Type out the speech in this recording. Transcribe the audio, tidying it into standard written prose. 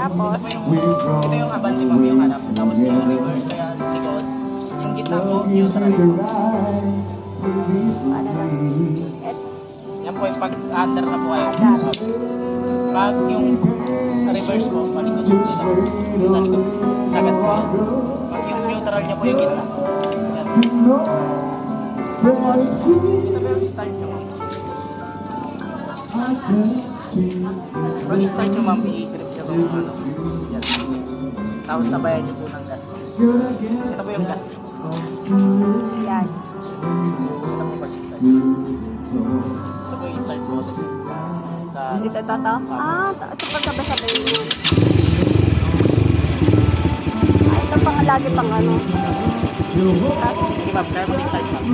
Tapos, Ito yung abante ma'am yung harap. Tapos yung reverse sa likod. Yung gitna po, neutral po. ano lang. Yan po yung pag-under na po kayo. Pag yung reverse po, palikod po dito. Sa likod. Sagat po yan. Pag yung neutral niya po yung gitna. Yan. Tapos, Ito po yung start nyo ma'am. Pag start nyo ma'am, i-grip siya kung ano. Yan. Tapos sabayan nyo po ng gas. Ito po yung gas. yan. Ito po pag-start. Ito po yung start process. Sa Dito to. Ito pagkabasabay yun. Ito pang lagi pang ano. Sige ma'am, kaya mag-start ma'am.